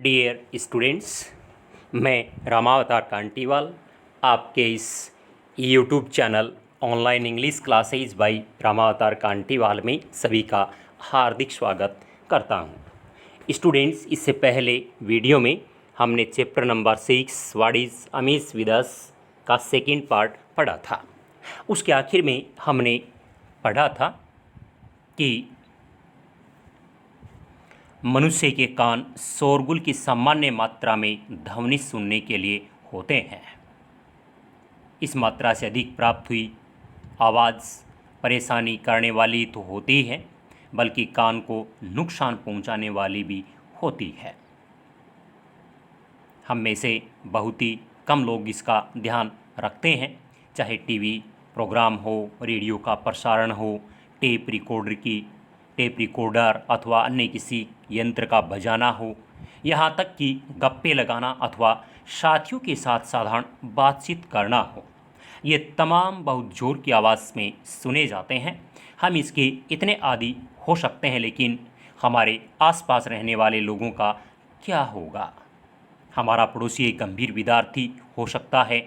Dear students, मैं रामावतार कांटीवाल आपके इस YouTube channel online English classes by Ramavatar Kantiwal में सभी का हार्दिक स्वागत करता हूं। स्टूडेंट्स, इससे पहले वीडियो में हमने chapter number 6 what is Amy's with us का सेकेंड पार्ट पढ़ा था। उसके आखिर में हमने पढ़ा था कि मनुष्य के कान शोरगुल की सामान्य मात्रा में ध्वनि सुनने के लिए होते हैं। इस मात्रा से अधिक प्राप्त हुई आवाज़ परेशानी करने वाली तो होती है, बल्कि कान को नुकसान पहुंचाने वाली भी होती है। हम में से बहुत ही कम लोग इसका ध्यान रखते हैं, चाहे टीवी प्रोग्राम हो, रेडियो का प्रसारण हो, टेप रिकॉर्डर अथवा अन्य किसी यंत्र का बजाना हो, यहाँ तक कि गप्पे लगाना अथवा साथियों के साथ साधारण बातचीत करना हो, ये तमाम बहुत ज़ोर की आवाज़ में सुने जाते हैं। हम इसके इतने आदी हो सकते हैं, लेकिन हमारे आसपास रहने वाले लोगों का क्या होगा? हमारा पड़ोसी एक गंभीर विद्यार्थी हो सकता है,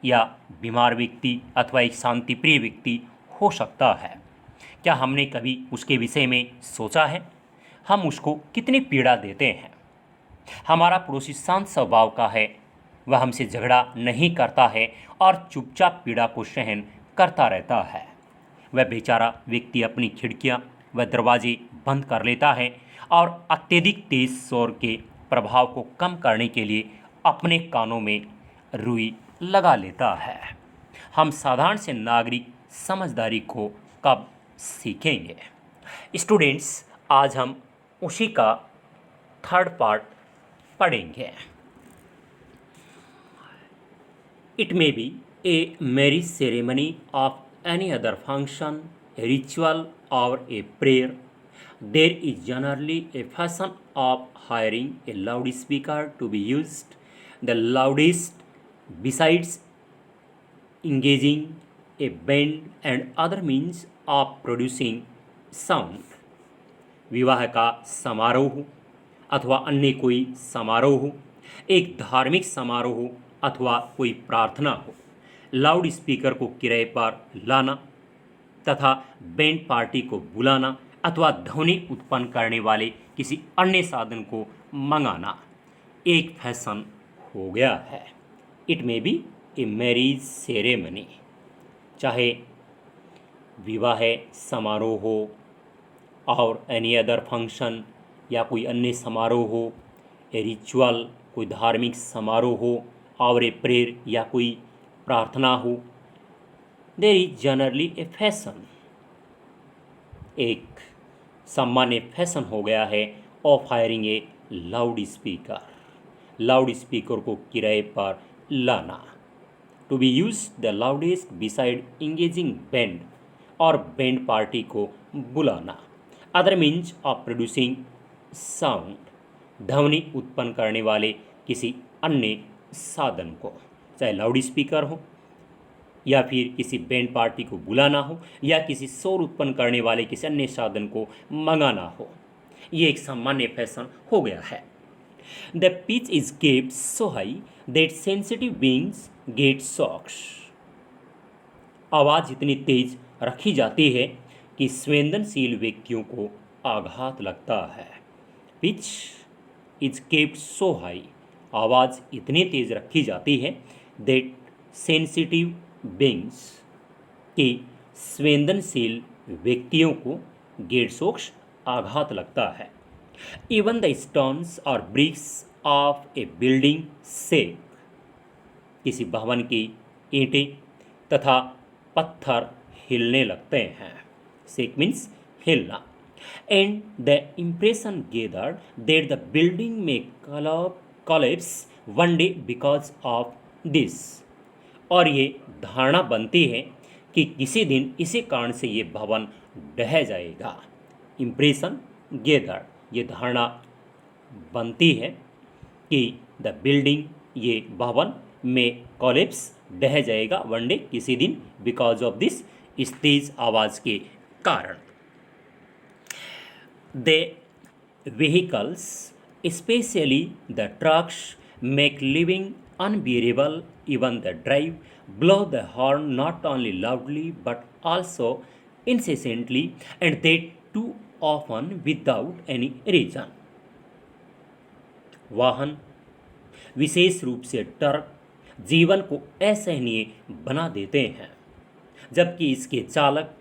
या बीमार व्यक्ति अथवा एक शांतिप्रिय व्यक्ति हो सकता है। क्या हमने कभी उसके विषय में सोचा है? हम उसको कितनी पीड़ा देते हैं। हमारा पड़ोसी शांत स्वभाव का है, वह हमसे झगड़ा नहीं करता है और चुपचाप पीड़ा को सहन करता रहता है। वह बेचारा व्यक्ति अपनी खिड़कियां व दरवाजे बंद कर लेता है और अत्यधिक तेज शोर के प्रभाव को कम करने के लिए अपने कानों में रुई लगा लेता है। हम साधारण से नागरिक समझदारी को कब सीखेंगे? स्टूडेंट्स, आज हम उसी का थर्ड पार्ट पढ़ेंगे। It may be a marriage ceremony of any other function, a ritual or a prayer. There is generally a fashion of hiring a loudspeaker to be used. The loudest, besides engaging a band and other means of producing sound. विवाह का समारोह अथवा अन्य कोई समारोह, एक धार्मिक समारोह अथवा कोई प्रार्थना हो, लाउड स्पीकर को किराए पर लाना तथा बैंड पार्टी को बुलाना अथवा ध्वनि उत्पन्न करने वाले किसी अन्य साधन को मंगाना एक फैशन हो गया है। It may be a marriage ceremony, चाहे विवाह समारोह हो और एनी अदर फंक्शन या कोई अन्य समारोह हो, ए रिचुअल कोई धार्मिक समारोह हो और ए प्रेयर या कोई प्रार्थना हो। There is generally a fashion, एक सामान्य फैशन हो गया है of hiring a loud speaker, loud speaker को किराए पर लाना। To be use the loudest beside engaging band, और बैंड पार्टी को बुलाना। Other means of producing sound, ध्वनि उत्पन्न करने वाले किसी अन्य साधन को, चाहे लाउड स्पीकर हो या फिर किसी बैंड पार्टी को बुलाना हो या किसी शोर उत्पन्न करने वाले किसी अन्य साधन को मंगाना हो। ये एक सामान्य फैशन हो गया है। The pitch is kept so high that sensitive beings get shocks. आवाज़ इतनी तेज रखी जाती है कि संवेदनशील व्यक्तियों को आघात लगता है। Pitch is kept so high, आवाज़ इतनी तेज रखी जाती है दैट सेंसिटिव बीइंग्स, कि संवेदनशील व्यक्तियों को गेट शॉक्स आघात लगता है। इवन द स्टोन्स और bricks of A building shake, किसी भवन की ईंटें तथा पत्थर हिलने लगते हैं। शेक मीन्स हिलना। And the impression gathered that the building में collapse one day because of this, और ये धारणा बनती है कि किसी दिन इसी कारण से ये भवन ढह जाएगा। इम्प्रेशन गेदर, ये धारणा बनती है कि द बिल्डिंग, ये भवन में कोलैप्स ढह जाएगा वन डे, किसी दिन, बिकॉज ऑफ दिस, इस तेज आवाज़ के कारण। The vehicles especially the trucks make living unbearable. Even the drive blow the horn not only loudly but also incessantly, and they too often without any reason. वाहन, विशेष रूप से truck, जीवन को असहनीय बना देते हैं, जबकि इसके चालक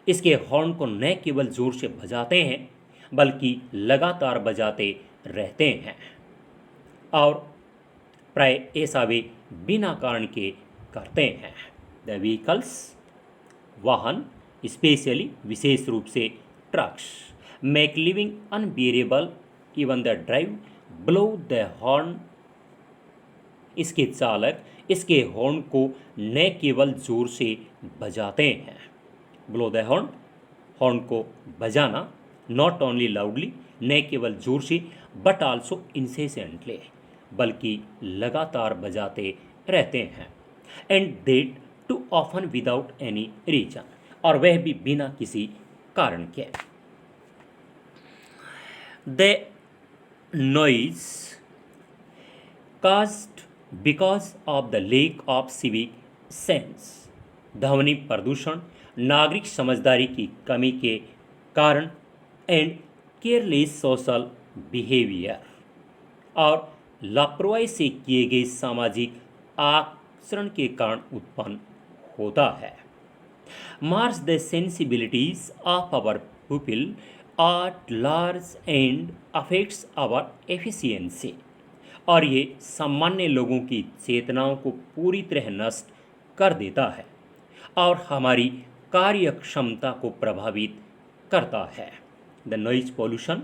इसके हॉर्न को न केवल जोर से बजाते हैं बल्कि लगातार बजाते रहते हैं, और प्राय ऐसा वे बिना कारण के करते हैं। द व्हीकल्स, वाहन, स्पेशली विशेष रूप से trucks, make living unbearable. Even the drive blow the horn, इसके चालक इसके हॉर्न को न केवल जोर से बजाते हैं, ब्लो द हॉर्न, हॉर्न को बजाना, नॉट ओनली लाउडली, न केवल जोर से, बट आल्सो इंसेसेंटली, बल्कि लगातार बजाते रहते हैं, and that too often without any reason, और वह भी बिना किसी कारण के। The noise caused because of the lack of civic sense, ध्वनि प्रदूषण नागरिक समझदारी की कमी के कारण, एंड केयरलेस सोशल बिहेवियर, और लापरवाही से किए गए सामाजिक आचरण के कारण उत्पन्न होता है। Mars the sensibilities of our people at large and affects our efficiency, और ये सामान्य लोगों की चेतनाओं को पूरी तरह नष्ट कर देता है और हमारी कार्य क्षमता को प्रभावित करता है। द नॉइज पोल्यूशन,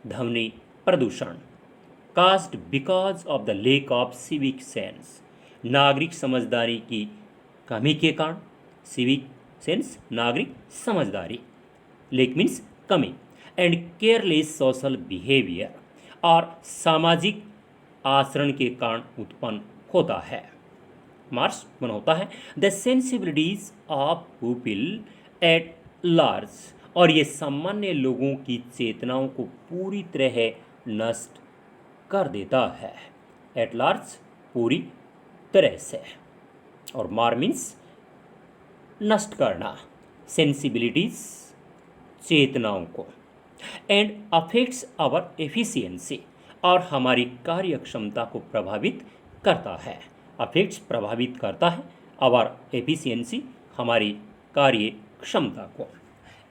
ध्वनि प्रदूषण, caused because of the lake of civic sense, नागरिक समझदारी की कमी के कारण, सिविक सेंस नागरिक समझदारी, लेक मीन्स कमी, एंड केयरलेस सोशल बिहेवियर, और सामाजिक आचरण के कारण उत्पन्न होता है। मार्क्स वन होता है the sensibilities of people at large, और ये सामान्य लोगों की चेतनाओं को पूरी तरह नष्ट कर देता है। एट लार्ज पूरी तरह से, और मार मीन्स नष्ट करना, सेंसिबिलिटीज चेतनाओं को, एंड अफेक्ट्स आवर एफिशिएंसी, और हमारी कार्य क्षमता को प्रभावित करता है। अफेक्ट्स प्रभावित करता है, आवर एफिशिएंसी हमारी कार्य क्षमता को।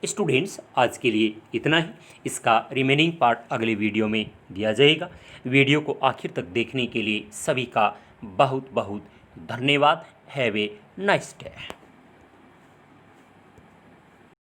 स्टूडेंट्स, आज के लिए इतना ही। इसका रिमेनिंग पार्ट अगले वीडियो में दिया जाएगा। वीडियो को आखिर तक देखने के लिए सभी का बहुत बहुत धन्यवाद। Have a nice day.